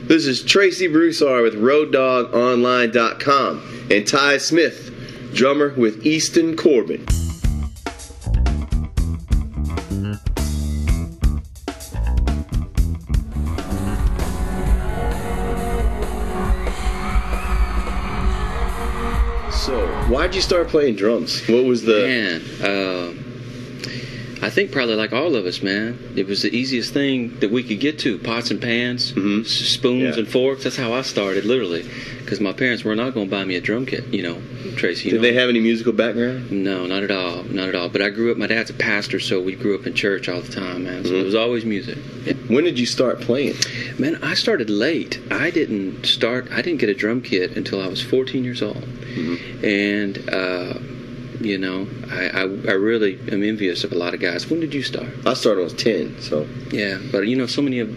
This is Tracy Broussard with RoadDawgOnline.com and Ty Smith, drummer with Easton Corbin. So, why'd you start playing drums? What was the... I think probably like all of us, man. It was the easiest thing that we could get to. Pots and pans, spoons and forks. That's how I started, literally. Because my parents were not going to buy me a drum kit, you know, Tracy. Did they have any musical background? No, not at all. Not at all. But I grew up, my dad's a pastor, so we grew up in church all the time, man. So it was always music. Yeah. When did you start playing? Man, I started late. I didn't get a drum kit until I was 14 years old. And, you know, I really am envious of a lot of guys. When did you start? I started when I was 10, so... Yeah, but, you know, so many of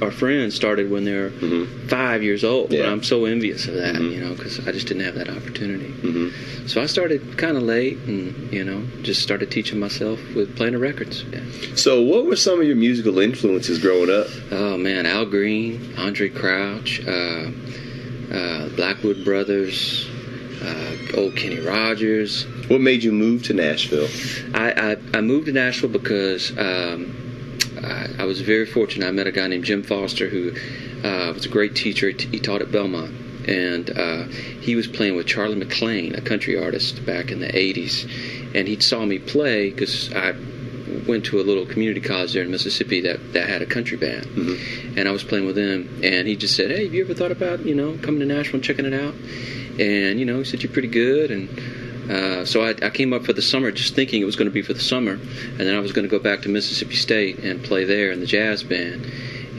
our friends started when they're 5 years old. Yeah. And I'm so envious of that, you know, because I just didn't have that opportunity. So I started kind of late and, you know, just started teaching myself with playing the records. Yeah. So what were some of your musical influences growing up? Oh, man, Al Green, Andre Crouch, Blackwood Brothers, old Kenny Rogers. What made you move to Nashville? I moved to Nashville because I was very fortunate. I met a guy named Jim Foster who was a great teacher. He taught at Belmont. And he was playing with Charlie McClain, a country artist back in the 80s. And he saw me play because I went to a little community college there in Mississippi that had a country band. And I was playing with them. And he just said, hey, have you ever thought about, you know, coming to Nashville and checking it out? And, you know, he said, you're pretty good. And so I came up for the summer just thinking it was going to be for the summer. And then I was going to go back to Mississippi State and play there in the jazz band.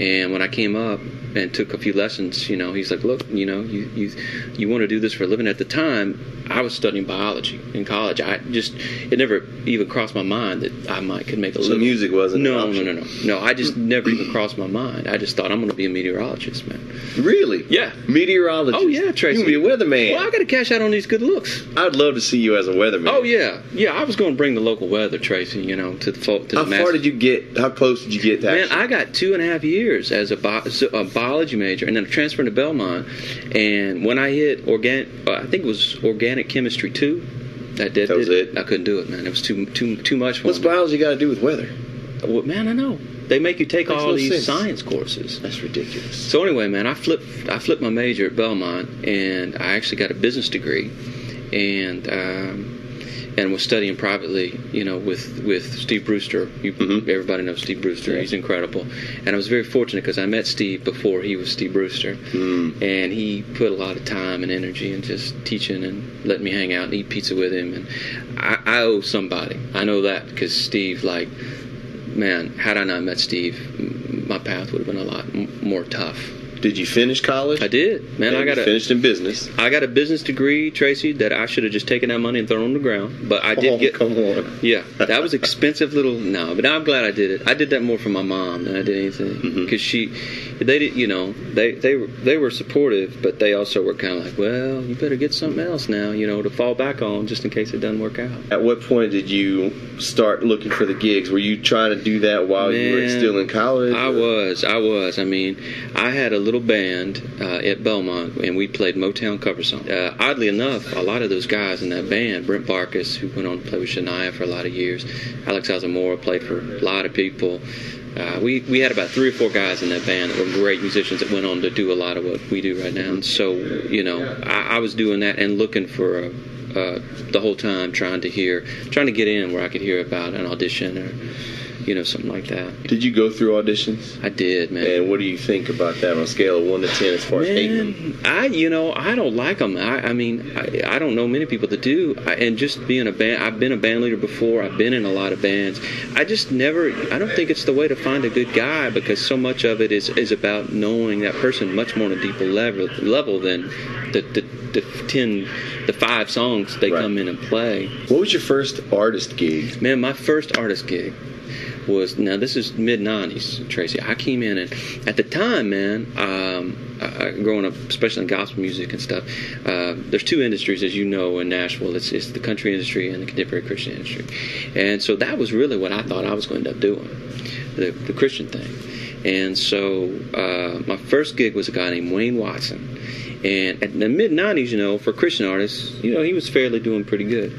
And when I came up and took a few lessons, you know, he's like, look, you know, you want to do this for a living. At the time, I was studying biology in college. It never even crossed my mind that I could make a living. So music wasn't an option? No, I just never even crossed my mind. I just thought I'm going to be a meteorologist, man. Really? Yeah. Meteorologist? Oh, yeah, Tracy. You can be a weatherman. Well, I got to cash out on these good looks. I'd love to see you as a weatherman. Oh, yeah. Yeah, I was going to bring the local weather, Tracy, you know, to the How far did you get? How close did you get to Man, I got 2.5 years as a biology major, and then I transferred to Belmont. And when I hit I think it was organic chemistry 2. That was it. I couldn't do it, man. It was too much for me. What's biology got to do with weather? Well, man, I know. They make you take all these science courses. That's ridiculous. So anyway, man, I flipped my major at Belmont, and I actually got a business degree, and was studying privately, you know, with Steve Brewster. Everybody knows Steve Brewster. Yeah. He's incredible. And I was very fortunate because I met Steve before he was Steve Brewster. And he put a lot of time and energy in just teaching and letting me hang out and eat pizza with him. And I owe somebody. I know that because Steve, like, man, had I not met Steve, my path would have been a lot more tough. Did you finish college? I did, man. And finished in business. I got a business degree, Tracy, that I should have just taken that money and thrown on the ground. But I did get. Come on. Yeah, that was expensive little. No, but I'm glad I did it. I did that more for my mom than I did anything because they did. You know, they were supportive, but they also were kind of like, well, you better get something else now, you know, to fall back on just in case it doesn't work out. At what point did you start looking for the gigs? Were you trying to do that while you were still in college? I was. I mean, I had a little band at Belmont, and we played Motown cover songs. Oddly enough, a lot of those guys in that band, Brent Barkus, who went on to play with Shania for a lot of years, Alex Alzamora played for a lot of people. We had about 3 or 4 guys in that band that were great musicians that went on to do a lot of what we do right now. And so, you know, I was doing that and looking for the whole time trying to get in where I could hear about an audition or, you know, something like that. Did you go through auditions? I did, man. And what do you think about that on a scale of 1 to 10 as far as hating them? I don't like them. I mean, I don't know many people that do. And just being a band, I've been a band leader before. I've been in a lot of bands. I don't think it's the way to find a good guy because so much of it is about knowing that person much more on a deeper level than the 5 songs they come in and play. What was your first artist gig? Man, my first artist gig was, now this is mid-90s, Tracy. I came in and at the time, man, growing up, especially in gospel music and stuff, there's 2 industries, as you know, in Nashville. It's the country industry and the contemporary Christian industry. And so that was really what I thought I was going to end up doing, the Christian thing. And so my first gig was a guy named Wayne Watson. And at the mid-'90s, you know, for Christian artists, you know, he was fairly doing pretty good.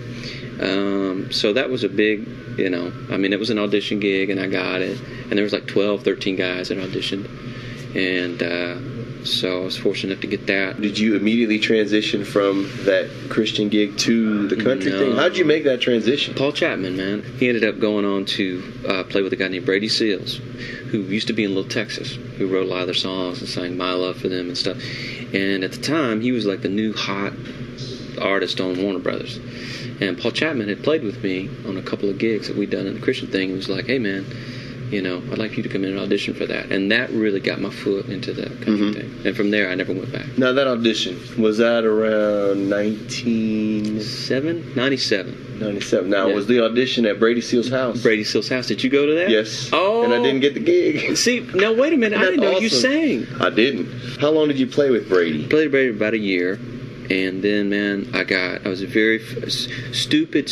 So that was a big, you know, I mean, it was an audition gig, and I got it. And there was like 12, 13 guys that auditioned. And so I was fortunate enough to get that. Did you immediately transition from that Christian gig to the country thing? How did you make that transition? Paul Chapman, man. He ended up going on to play with a guy named Brady Seals, who used to be in Little Texas, who wrote a lot of their songs and sang My Love for them and stuff. And at the time, he was like the new hot artist on Warner Brothers. And Paul Chapman had played with me on a couple of gigs that we'd done in the Christian thing. He was like, hey, man, you know, I'd like you to come in and audition for that. And that really got my foot into the country thing. And from there, I never went back. Now, that audition, was that around 97? 97. Now, was the audition at Brady Seals' house? Brady Seals' house. Did you go to that? Yes. Oh. And I didn't get the gig. See, now, wait a minute. I didn't know you sang. I didn't. How long did you play with Brady? Played with Brady about a year. And then, man, I was a very stupid,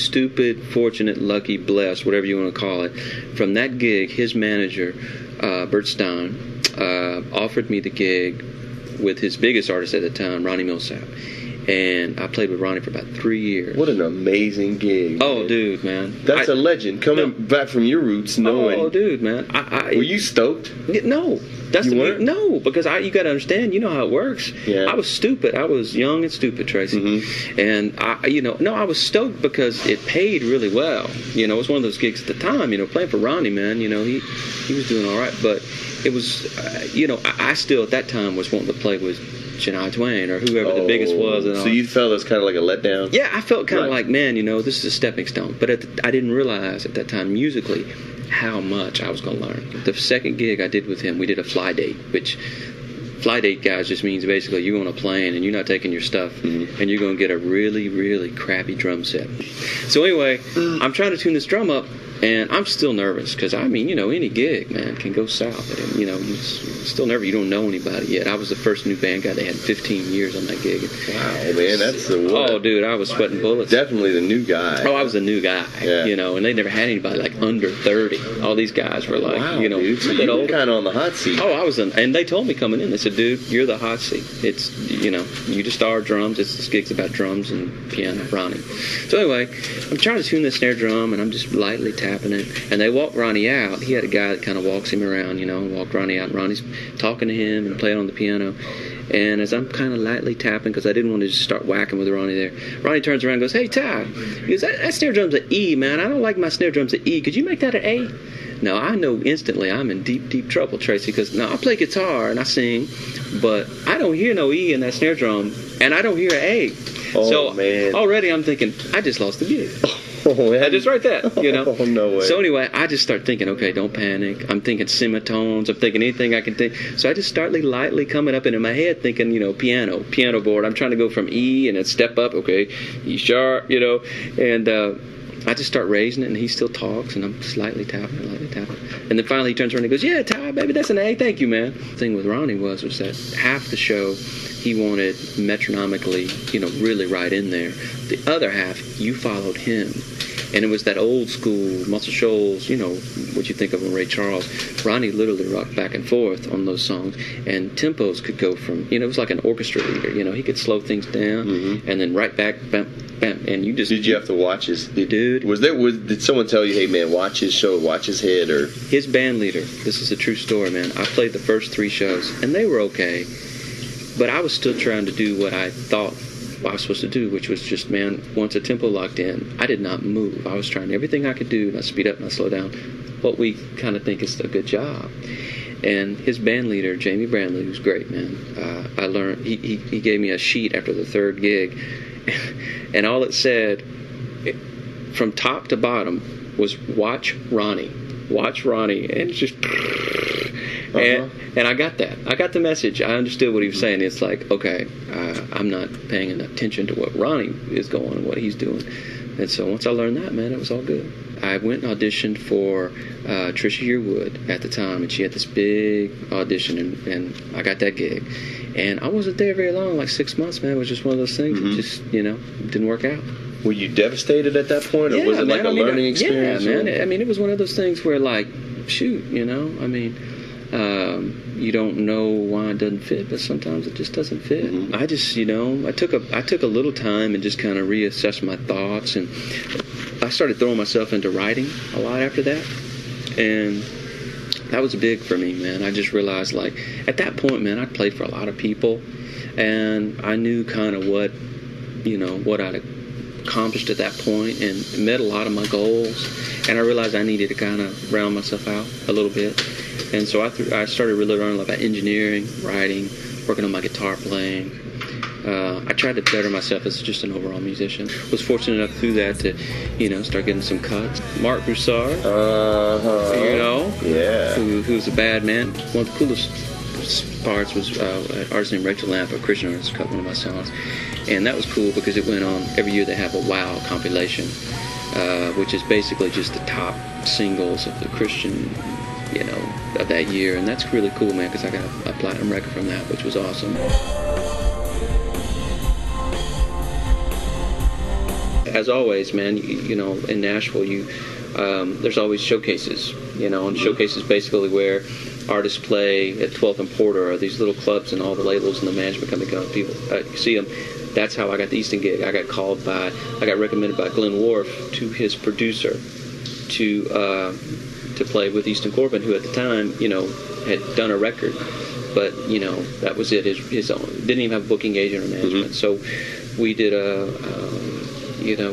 fortunate, lucky, blessed, whatever you want to call it. From that gig, his manager, Bert Stein, offered me the gig with his biggest artist at the time, Ronnie Millsap. And I played with Ronnie for about 3 years. What an amazing gig. Oh, man. dude, man. That's a legend. Coming back from your roots, knowing. Oh, dude, man. Were you stoked? No. You weren't? No, because you got to understand, you know how it works. Yeah. I was stupid. I was young and stupid, Tracy. And, I was stoked because it paid really well. You know, it was one of those gigs at the time, you know, playing for Ronnie, man, you know, he was doing all right. But it was, I still at that time was wanting to play with Shania Twain or whoever the biggest was. And so you felt it was kind of like a letdown? Yeah, I felt kind of like, man, you know, this is a stepping stone. But I didn't realize at that time musically how much I was going to learn. The second gig I did with him, we did a fly date, which fly date, guys, just means basically you're on a plane and you're not taking your stuff and you're going to get a really, really crappy drum set. So anyway, I'm trying to tune this drum up. And I'm still nervous because, I mean, you know, any gig, man, can go south. And, you know, you're still nervous. You don't know anybody yet. I was the first new band guy. They had 15 years on that gig. Wow, man, that's the one. Oh, dude, I was sweating bullets. Definitely the new guy. Oh, I was a new guy, you know, and they never had anybody like under 30. All these guys were like, wow, you know, dude. So you were kind of on the hot seat. Oh, I was, and they told me coming in, they said, dude, you're the hot seat. It's, you know, you just are drums. This gig's about drums and piano, Ronnie. So anyway, I'm trying to tune the snare drum, and I'm just lightly tapping it. And they walked Ronnie out. He had a guy that kind of walks him around, you know, and walked Ronnie out. And Ronnie's talking to him and playing on the piano. And as I'm kind of lightly tapping, because I didn't want to just start whacking with Ronnie there, Ronnie turns around and goes, hey, Ty, he goes, that snare drum's an E, man. I don't like my snare drum's an E. Could you make that an A? Now, I know instantly I'm in deep, deep trouble, Tracy, because now I play guitar and I sing, but I don't hear no E in that snare drum, and I don't hear an A. Oh, so man. Already I'm thinking, I just lost the gig. Oh, I just write that, you know. Oh, no way. So anyway, I just start thinking, okay, don't panic. I'm thinking semitones. I'm thinking anything I can think. So I just start lightly coming up into my head thinking, you know, piano board. I'm trying to go from E and then step up, okay, E sharp, you know. And I just start raising it, and he still talks, and I'm lightly tapping. And then finally he turns around and he goes, yeah, Ty, baby, that's an A. Thank you, man. The thing with Ronnie was that half the show he wanted metronomically, you know, really right in there. The other half, you followed him. And it was that old school Muscle Shoals, you know, what you think of when Ray Charles. Ronnie literally rocked back and forth on those songs. And tempos could go from, you know, it was like an orchestra leader. You know, he could slow things down and then right back, bam, bam. And you just... Did you have to watch his... Dude. Did someone tell you, hey, man, watch his show, watch his head, or... His band leader, this is a true story, man. I played the first 3 shows, and they were okay. But I was still trying to do what I thought I was supposed to do, which was just, man, once a tempo locked in, I did not move. I was trying everything I could do, not speed up, not slow down, what we kind of think is a good job. And his band leader, Jamie Brandley, who's great, man, I learned, he gave me a sheet after the 3rd gig, and all it said, from top to bottom, was watch Ronnie, and it's just... And I got that. I got the message. I understood what he was saying. It's like, okay, I'm not paying enough attention to what Ronnie is going and what he's doing. And so once I learned that, man, it was all good. I went and auditioned for Trisha Yearwood at the time, and she had this big audition, and I got that gig. And I wasn't there very long, like 6 months, man. It was just one of those things that just, you know, didn't work out. Were you devastated at that point, or was it like a learning experience? Yeah, man. I mean, it was one of those things where, like, shoot, you know, I mean... You don't know why it doesn't fit, but sometimes it just doesn't fit. Mm-hmm. I just, I took a little time and just kind of reassessed my thoughts, and I started throwing myself into writing a lot after that, and that was big for me, man. I just realized, like, at that point, man, I'd played for a lot of people, and I knew kind of what I'd accomplished at that point, and met a lot of my goals, and I realized I needed to kind of round myself out a little bit. And so I started really learning about engineering, writing, working on my guitar playing. I tried to better myself as just an overall musician. Was fortunate enough through that to, start getting some cuts. Mark Broussard, who's a bad man. One of the coolest parts was an artist named Rachel Lamp, a Christian artist, cut one of my songs. And that was cool because it went on. Every year they have a WOW compilation, which is basically just the top singles of the Christian, of that year. And that's really cool, man, because I got a platinum record from that, which was awesome. As always, man, in Nashville, there's always showcases, and showcases basically where artists play at 12th and Porter, or these little clubs, and all the labels and the management come and people see them. That's how I got the Easton gig. I got recommended by Glenn Worf to his producer to play with Easton Corbin, who at the time, had done a record, but that was it. His own, didn't even have a booking agent or management. So we did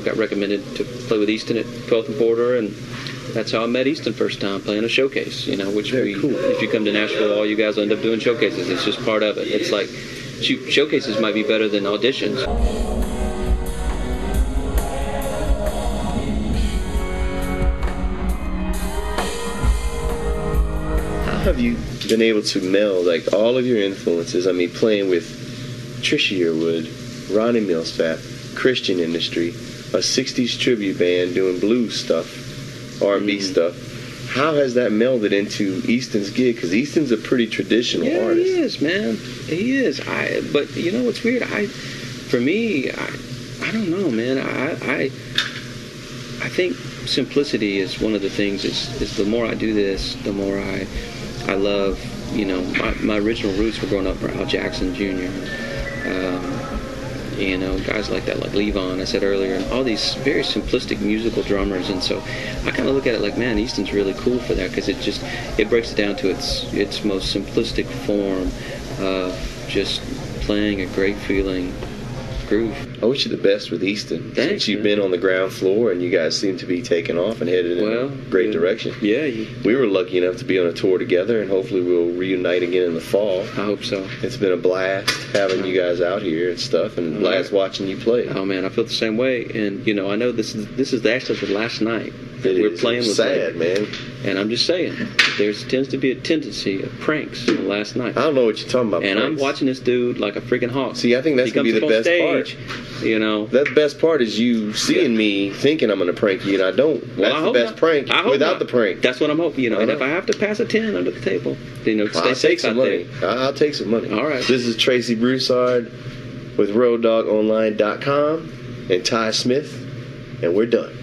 got recommended to play with Easton at 12th and Porter, and that's how I met Easton first time, playing a showcase. Which cool. If you come to Nashville, all you guys end up doing showcases. It's just part of it. It's like showcases might be better than auditions. How have you been able to meld like all of your influences? I mean, playing with Trisha Yearwood, Ronnie Millsap, Christian industry, a 60s tribute band doing blues stuff, R&B stuff. How has that melded into Easton's gig? Because Easton's a pretty traditional artist. He is, man. He is. But what's weird? For me, I don't know, man. I think simplicity is one of the things. Is the more I do this, the more I love. My original roots were growing up for Al Jackson Jr. Guys like that, like Levon, I said earlier, and all these very simplistic musical drummers. And so I kind of look at it like, man, Easton's really cool for that, because it breaks it down to its most simplistic form of just playing a great feeling groove. I wish you the best with Easton. Thanks, since you've man. been on the ground floor and you guys seem to be taking off and headed in a great direction. Yeah. We were lucky enough to be on a tour together, and hopefully we'll reunite again in the fall. I hope so. It's been a blast having you guys out here and stuff, and a blast watching you play. Oh man, I feel the same way. And I know this is actually the last night that we're playing with. Sad, man. And I'm just saying, there tends to be a tendency of pranks on the last night. I don't know what you're talking about. And pranks. I'm watching this dude like a freaking hawk. See, I think that's going to be the best part. That best part is you seeing me thinking I'm going to prank you, and I don't. That's the best prank without the prank. That's what I'm hoping, And if I have to pass a 10 under the table, stay safe out there. I'll take some money. All right. This is Tracy Broussard with RoadDawgOnline.com and Ty Smith, and we're done.